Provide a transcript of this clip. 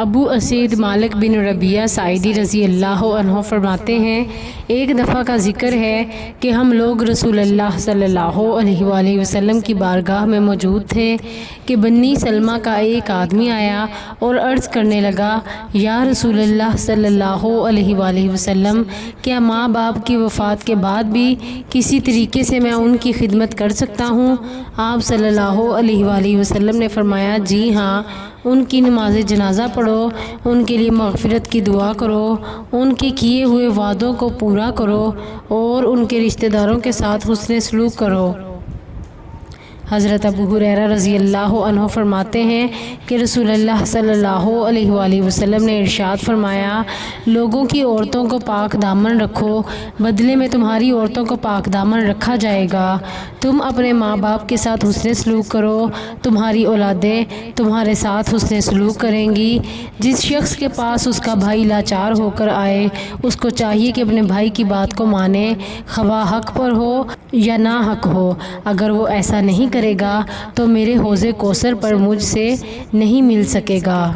ابو اسید مالک بن ربیعہ ساعدی رضی اللہ عنہ فرماتے ہیں، ایک دفعہ کا ذکر ہے کہ ہم لوگ رسول اللہ صلی اللہ علیہ وآلہ وسلم کی بارگاہ میں موجود تھے کہ بنی سلمہ کا ایک آدمی آیا اور عرض کرنے لگا، یا رسول اللہ صلی اللہ علیہ وآلہ وسلم، کیا ماں باپ کی وفات کے بعد بھی کسی طریقے سے میں ان کی خدمت کر سکتا ہوں؟ آپ صلی اللہ علیہ وآلہ وسلم نے فرمایا، جی ہاں، ان کی نماز جنازہ پڑھو، ان کے لیے مغفرت کی دعا کرو، ان کے کیے ہوئے وعدوں کو پورا کرو اور ان کے رشتہ داروں کے ساتھ حسن سلوک کرو۔ حضرت ابو ہریرہ رضی اللہ عنہ فرماتے ہیں کہ رسول اللہ صلی اللہ علیہ وآلہ وسلم نے ارشاد فرمایا، لوگوں کی عورتوں کو پاک دامن رکھو، بدلے میں تمہاری عورتوں کو پاک دامن رکھا جائے گا۔ تم اپنے ماں باپ کے ساتھ حسن سلوک کرو، تمہاری اولادیں تمہارے ساتھ حسن سلوک کریں گی۔ جس شخص کے پاس اس کا بھائی لاچار ہو کر آئے، اس کو چاہیے کہ اپنے بھائی کی بات کو مانے، خواہ حق پر ہو یا نا حق ہو۔ اگر وہ ایسا نہیں کرے گا تو میرے حوض کوثر پر مجھ سے نہیں مل سکے گا۔